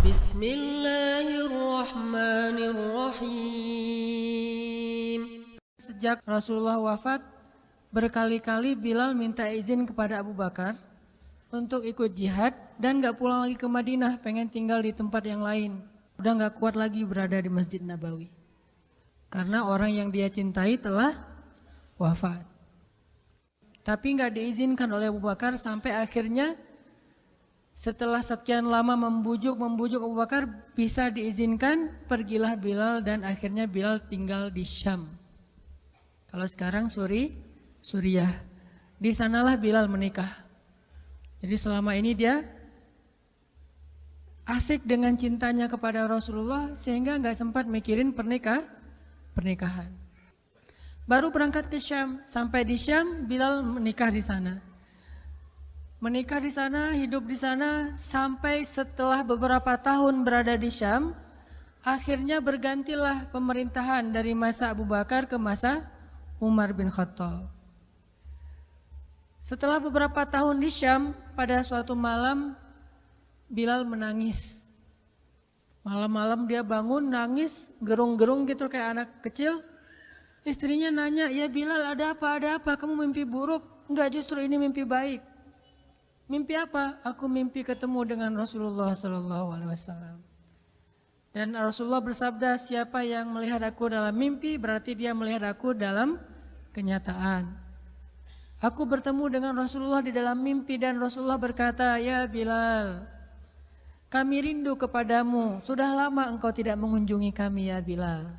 Bismillahirrahmanirrahim. Sejak Rasulullah wafat, berkali-kali Bilal minta izin kepada Abu Bakar untuk ikut jihad dan gak pulang lagi ke Madinah, pengen tinggal di tempat yang lain. Udah gak kuat lagi berada di Masjid Nabawi. Karena orang yang dia cintai telah wafat. Tapi gak diizinkan oleh Abu Bakar sampai akhirnya setelah sekian lama membujuk Abu Bakar bisa diizinkan, pergilah Bilal dan akhirnya Bilal tinggal di Syam. Kalau sekarang Suriah. Di sanalah Bilal menikah. Jadi selama ini dia asik dengan cintanya kepada Rasulullah sehingga nggak sempat mikirin pernikahan. Baru berangkat ke Syam, sampai di Syam Bilal menikah di sana. Menikah di sana, hidup di sana sampai setelah beberapa tahun berada di Syam, akhirnya bergantilah pemerintahan dari masa Abu Bakar ke masa Umar bin Khattab. Setelah beberapa tahun di Syam, pada suatu malam Bilal menangis. Malam-malam dia bangun nangis, gerung-gerung gitu kayak anak kecil. Istrinya nanya, "Ya Bilal, ada apa? Ada apa? Kamu mimpi buruk?" "Enggak, justru ini mimpi baik." "Mimpi apa?" "Aku mimpi ketemu dengan Rasulullah SAW." Dan Rasulullah bersabda, "Siapa yang melihat aku dalam mimpi berarti dia melihat aku dalam kenyataan." Aku bertemu dengan Rasulullah di dalam mimpi dan Rasulullah berkata, "Ya Bilal, kami rindu kepadamu. Sudah lama engkau tidak mengunjungi kami ya Bilal."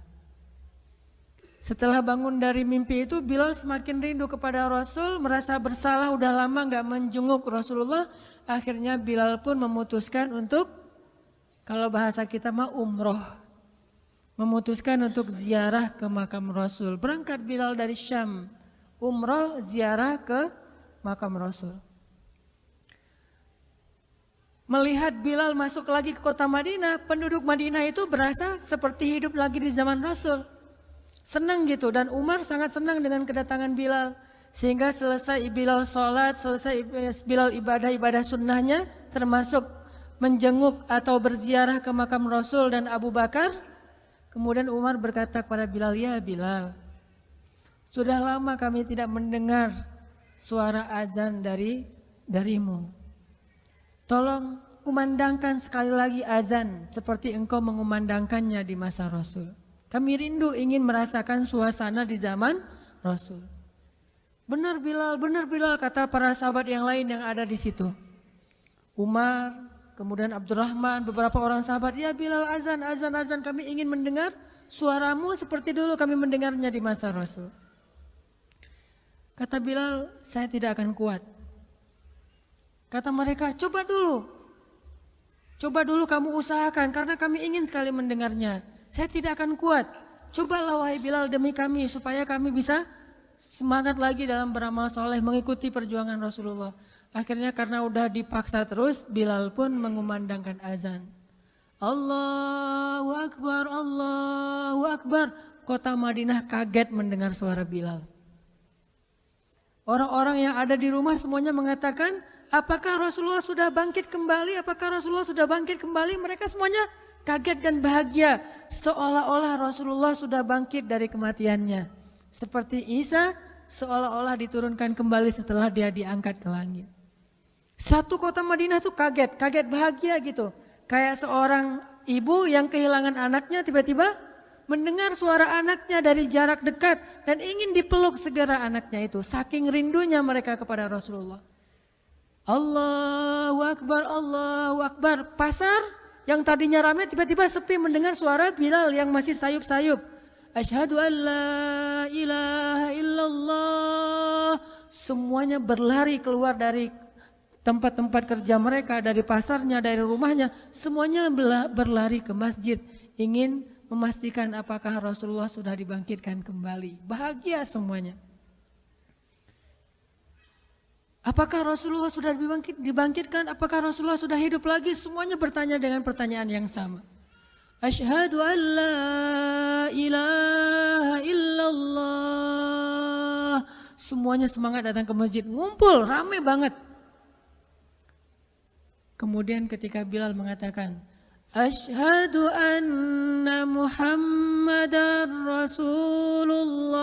Setelah bangun dari mimpi itu, Bilal semakin rindu kepada Rasul, merasa bersalah udah lama gak menjenguk Rasulullah. Akhirnya Bilal pun memutuskan untuk, kalau bahasa kita mah umroh, memutuskan untuk ziarah ke makam Rasul. Berangkat Bilal dari Syam, umroh ziarah ke makam Rasul. Melihat Bilal masuk lagi ke kota Madinah, penduduk Madinah itu berasa seperti hidup lagi di zaman Rasul. Senang gitu, dan Umar sangat senang dengan kedatangan Bilal. Sehingga selesai Bilal sholat, selesai Bilal ibadah sunnahnya, termasuk menjenguk atau berziarah ke makam Rasul dan Abu Bakar. Kemudian Umar berkata kepada Bilal, "Ya Bilal, sudah lama kami tidak mendengar suara azan darimu. Tolong kumandangkan sekali lagi azan seperti engkau mengumandangkannya di masa Rasul. Kami rindu ingin merasakan suasana di zaman Rasul." Benar Bilal, kata para sahabat yang lain yang ada di situ. Umar, kemudian Abdurrahman, beberapa orang sahabat, "Ya Bilal, azan, kami ingin mendengar suaramu seperti dulu kami mendengarnya di masa Rasul." Kata Bilal, "Saya tidak akan kuat." Kata mereka, coba dulu kamu usahakan karena kami ingin sekali mendengarnya. "Saya tidak akan kuat. Cobalah wahai Bilal demi kami supaya kami bisa semangat lagi dalam beramal soleh mengikuti perjuangan Rasulullah." Akhirnya karena udah dipaksa terus, Bilal pun mengumandangkan azan. Allahu Akbar, Allahu Akbar. Kota Madinah kaget mendengar suara Bilal. Orang-orang yang ada di rumah semuanya mengatakan, "Apakah Rasulullah sudah bangkit kembali? Apakah Rasulullah sudah bangkit kembali?" Mereka semuanya kaget dan bahagia, seolah-olah Rasulullah sudah bangkit dari kematiannya. Seperti Isa seolah-olah diturunkan kembali setelah dia diangkat ke langit. Satu kota Madinah tuh kaget bahagia gitu. Kayak seorang ibu yang kehilangan anaknya tiba-tiba mendengar suara anaknya dari jarak dekat dan ingin dipeluk segera anaknya itu. Saking rindunya mereka kepada Rasulullah. Allahu Akbar, Allahu Akbar. Pasar yang tadinya ramai tiba-tiba sepi mendengar suara Bilal yang masih sayup-sayup. Asyhadu an la ilaha illallah. Semuanya berlari keluar dari tempat-tempat kerja mereka, dari pasarnya, dari rumahnya. Semuanya berlari ke masjid, ingin memastikan apakah Rasulullah sudah dibangkitkan kembali. Bahagia semuanya. Apakah Rasulullah sudah dibangkitkan? Apakah Rasulullah sudah hidup lagi? Semuanya bertanya dengan pertanyaan yang sama. Asyhadu an la ilaha illallah. Semuanya semangat datang ke masjid, ngumpul, rame banget. Kemudian ketika Bilal mengatakan, Asyhadu anna Muhammadar Rasulullah.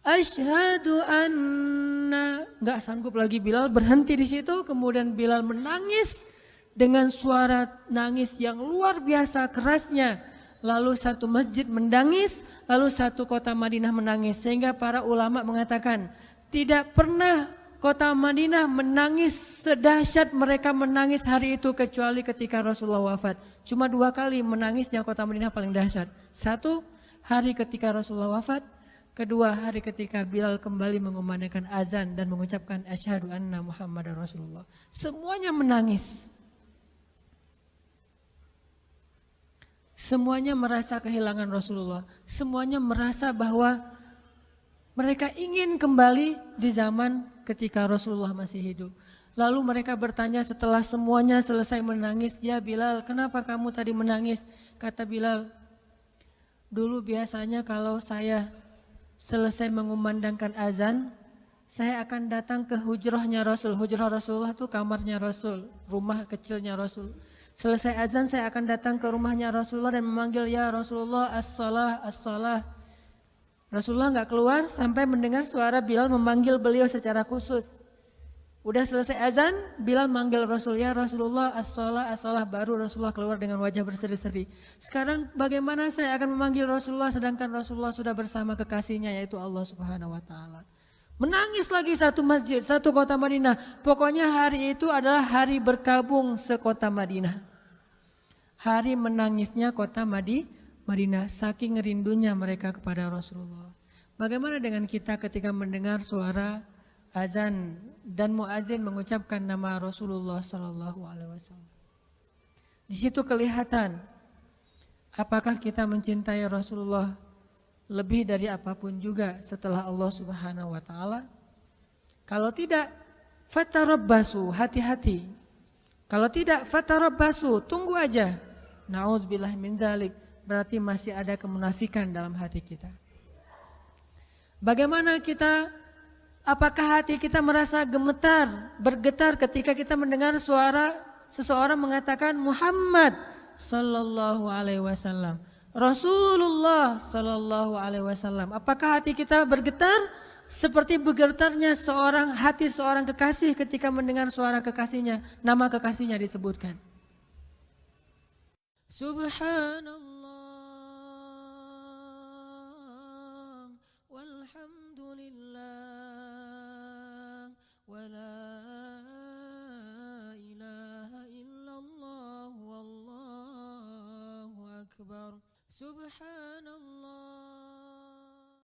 Asyhadu anna. Enggak sanggup lagi Bilal, berhenti di situ. Kemudian Bilal menangis dengan suara nangis yang luar biasa kerasnya. Lalu satu masjid menangis, lalu satu kota Madinah menangis. Sehingga para ulama mengatakan tidak pernah kota Madinah menangis sedahsyat mereka menangis hari itu kecuali ketika Rasulullah wafat. Cuma 2 kali menangisnya kota Madinah paling dahsyat. 1 hari ketika Rasulullah wafat, kedua hari ketika Bilal kembali mengumandangkan azan dan mengucapkan asyhadu anna Muhammadar Rasulullah. Semuanya menangis. Semuanya merasa kehilangan Rasulullah. Semuanya merasa bahwa mereka ingin kembali di zaman ketika Rasulullah masih hidup. Lalu mereka bertanya setelah semuanya selesai menangis, "Ya Bilal, kenapa kamu tadi menangis?" Kata Bilal, "Dulu biasanya kalau saya selesai mengumandangkan azan, saya akan datang ke hujrahnya Rasul." Hujrah Rasulullah itu kamarnya Rasul, rumah kecilnya Rasul. Selesai azan saya akan datang ke rumahnya Rasulullah dan memanggil, "Ya Rasulullah, as-salah, as-salah." Rasulullah enggak keluar sampai mendengar suara Bilal memanggil beliau secara khusus. Udah selesai azan, Bilal manggil Rasul, "Ya Rasulullah, as-salah, as-salah." Baru Rasulullah keluar dengan wajah berseri-seri. Sekarang bagaimana saya akan memanggil Rasulullah sedangkan Rasulullah sudah bersama kekasihnya yaitu Allah Subhanahu wa taala. Menangis lagi satu masjid, satu kota Madinah. Pokoknya hari itu adalah hari berkabung sekota Madinah. Hari menangisnya kota Madinah, saking rindunya mereka kepada Rasulullah. Bagaimana dengan kita ketika mendengar suara azan dan muazin mengucapkan nama Rasulullah Sallallahu Alaihi Wasallam? Di situ kelihatan apakah kita mencintai Rasulullah lebih dari apapun juga setelah Allah Subhanahu wa taala. Kalau tidak, fatarabbasu, hati-hati. Kalau tidak, fatarabbasu, tunggu aja. Na'udzubillah min dzalik, berarti masih ada kemunafikan dalam hati kita. Bagaimana kita, apakah hati kita merasa gemetar, bergetar ketika kita mendengar suara seseorang mengatakan Muhammad sallallahu alaihi wasallam, Rasulullah sallallahu alaihi wasallam. Apakah hati kita bergetar seperti bergetarnya hati seorang kekasih ketika mendengar suara kekasihnya, nama kekasihnya disebutkan? Subhanallah walhamdulillah wala ilaha illallah wallahu akbar. Subhanallah